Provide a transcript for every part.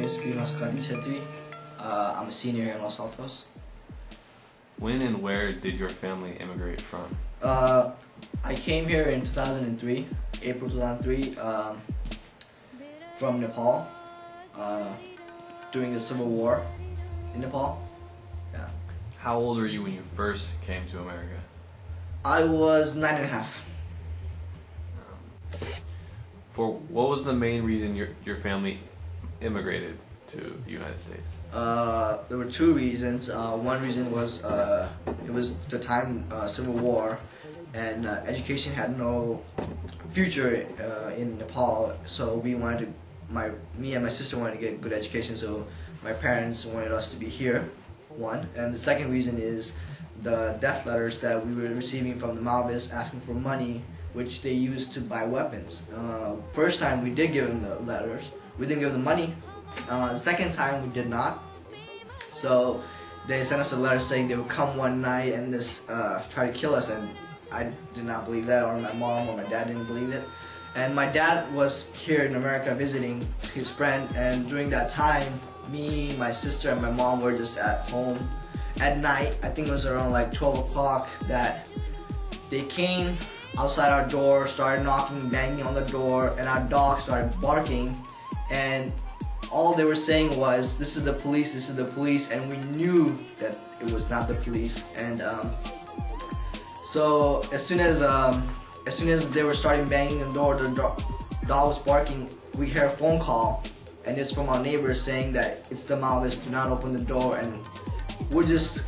name is Muckracking. I'm a senior in Los Altos. When and where did your family immigrate from? I came here in 2003, April 2003, from Nepal, during the Civil War in Nepal. Yeah. How old were you when you first came to America? I was 9.5. For what was the main reason your family immigrated to the United States? There were two reasons. One reason was it was the time Civil War, and education had no future in Nepal. So we wanted to, me and my sister wanted to get good education. So my parents wanted us to be here. One, and the second reason is the death letters that we were receiving from the Maoists asking for money, which they used to buy weapons. First time we did give them the letters, we didn't give them the money. The second time we did not. So they sent us a letter saying they would come one night and just try to kill us, and I did not believe that, or my mom or my dad didn't believe it. And my dad was here in America visiting his friend, and during that time, me, my sister, and my mom were just at home. At night, I think it was around like 12 o'clock, that they came outside our door, started knocking, banging on the door, and our dog started barking, and all they were saying was, "This is the police, this is the police," and we knew that it was not the police. And so as soon as they were starting banging the door, the dog was barking, we hear a phone call, and it's from our neighbors saying that it's the Maoists, do not open the door. And we're just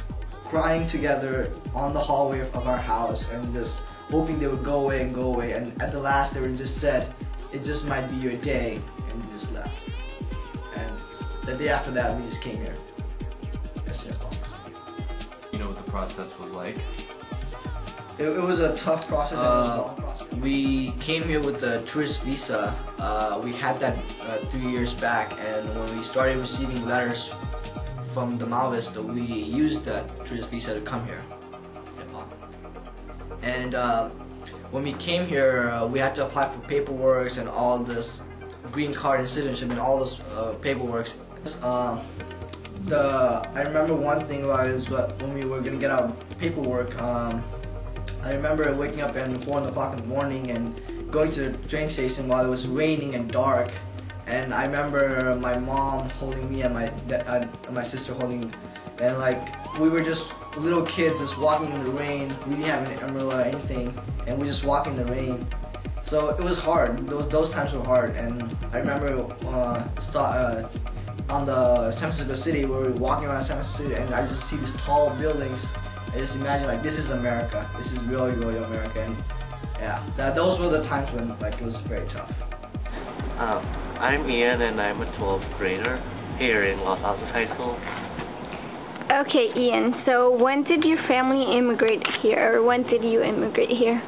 crying together on the hallway of our house and just hoping they would go away and go away. And at the last they were just said, "It just might be your day," and we just left. And the day after that, we just came here as soon as possible. You know what the process was like? It was a tough process and it was a long process. We came here with the tourist visa. We had that 3 years back, and when we started receiving letters from the Maoists, we used that tourist visa to come here. And when we came here, we had to apply for paperwork and all this green card and citizenship and all those paperwork. I remember one thing about it is when we were gonna get our paperwork. I remember waking up at 4 o'clock in the morning and going to the train station while it was raining and dark. And I remember my mom holding me and my sister holding, and like we were just little kids just walking in the rain. We didn't have an umbrella or anything, and we just walk in the rain. So it was hard. Those times were hard. And I remember on the San Francisco City, we were walking around San Francisco City, and I just see these tall buildings. I just imagine like this is America. This is really, really America. And yeah, those were the times when like it was very tough. I'm Ian, and I'm a 12th grader here in Los Altos High School. Okay, Ian, so when did your family immigrate here, or when did you immigrate here?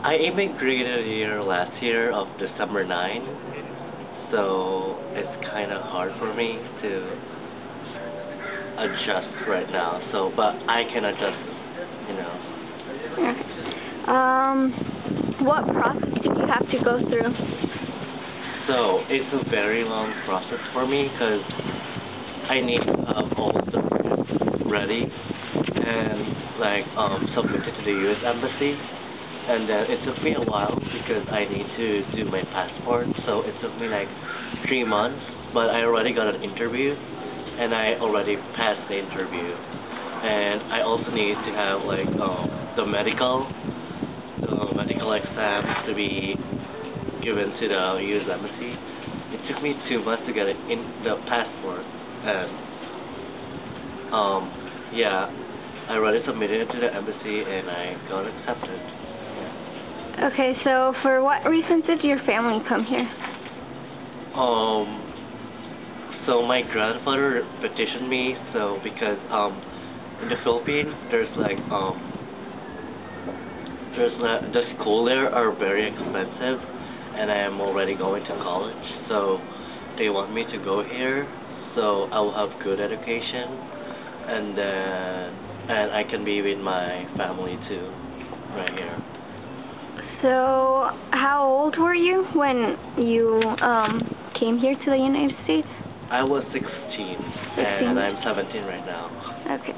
I immigrated here last year of December 9, so it's kind of hard for me to adjust right now, but I can adjust, you know. Okay. What process did you have to go through? So it's a very long process for me because I need to have all the documents ready and like submitted to the U.S. Embassy, and then it took me a while because I need to do my passport. So it took me like 3 months, but I already got an interview, and I already passed the interview. And I also need to have like the medical exam to be given to the U.S. Embassy. It took me 2 months to get it in the passport, and yeah, I already submitted it to the embassy and I got accepted. Yeah. Okay, so for what reason did your family come here? So my grandfather petitioned me, so because in the Philippines there's the school there are very expensive, and I am already going to college, so they want me to go here so I will have good education, and I can be with my family too right here. So how old were you when you came here to the United States? I was 16, and I'm 17 right now. Okay.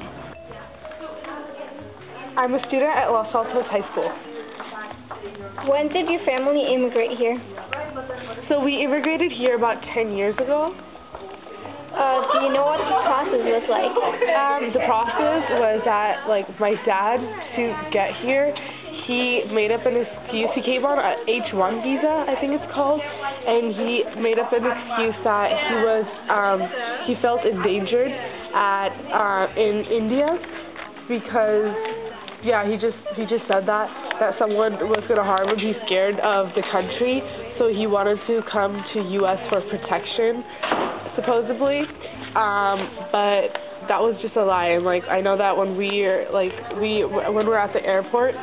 I'm a student at Los Altos High School. When did your family immigrate here? So we immigrated here about 10 years ago. Do you know what the process was like? The process was that, like, my dad, to get here, he made up an excuse. He came on an H-1 visa, I think it's called, and he made up an excuse that he felt endangered in India because, yeah, he just said that someone was going to harm him. He's scared of the country, so he wanted to come to U.S. for protection, supposedly, but that was just a lie. And like, I know that when we're at the airport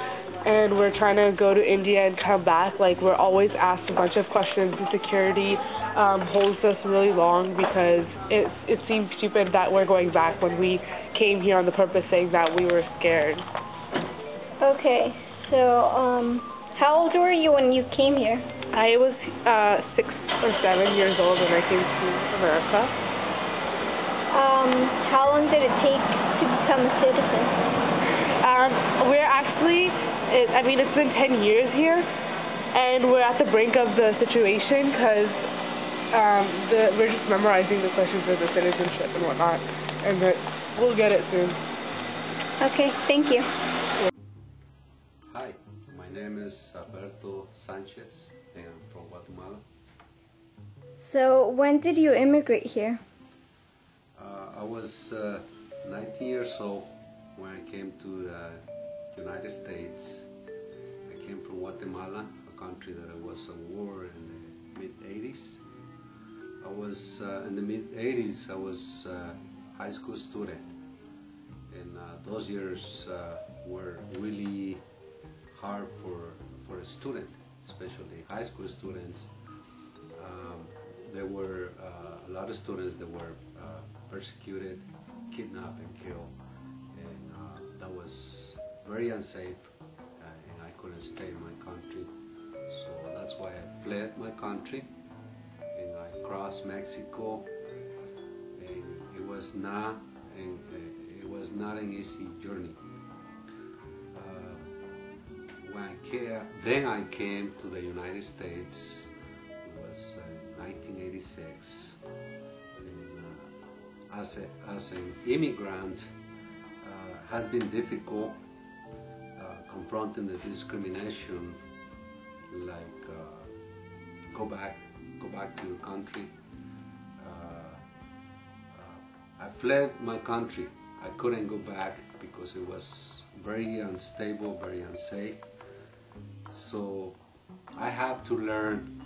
and we're trying to go to India and come back, like, we're always asked a bunch of questions. The security holds us really long because it seems stupid that we're going back when we came here on the purpose, saying that we were scared. Okay, so how old were you when you came here? I was 6 or 7 years old when I came to America. How long did it take to become a citizen? We're actually, it's been 10 years here, and we're at the brink of the situation because we're just memorizing the questions for the citizenship and whatnot, and we'll get it soon. Okay, thank you. Hi, my name is Alberto Sanchez, and I'm from Guatemala. So, when did you immigrate here? I was 19 years old when I came to the United States. I came from Guatemala, a country that was at war in the mid-80s. I was in the mid-80s. I was a high school student, and those years were really hard for a student, especially high school students. There were a lot of students that were persecuted, kidnapped and killed, and that was very unsafe, and I couldn't stay in my country. So that's why I fled my country, and I crossed Mexico, and it was not an easy journey. Then I came to the United States. It was 1986. And, as an immigrant, has been difficult confronting the discrimination, like go back to your country. I fled my country. I couldn't go back because it was very unstable, very unsafe. So I have to learn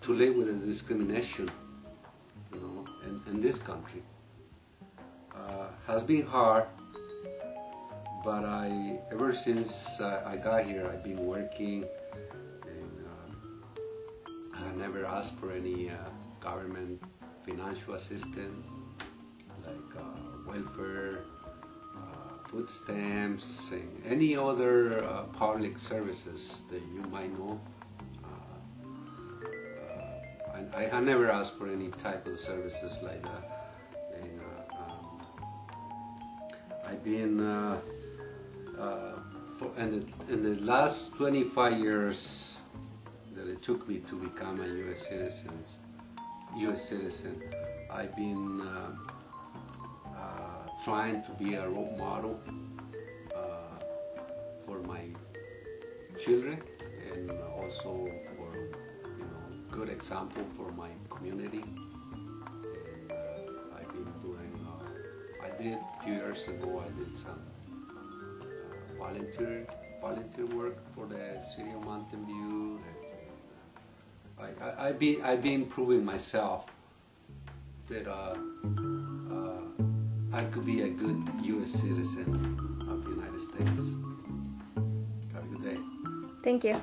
to live with the discrimination, you know, in this country. Has been hard, but ever since I got here, I've been working, and I never asked for any government financial assistance, like welfare, food stamps, and any other public services that you might know. I never asked for any type of services like that. And, I've been in the last 25 years that it took me to become a U.S. citizen. I've been trying to be a role model for my children, and also for, you know, good example for my community. And I've been doing. I did a few years ago. I did some volunteer work for the city of Mountain View. And I've been proving myself that I could be a good U.S. citizen of the United States. Have a good day. Thank you.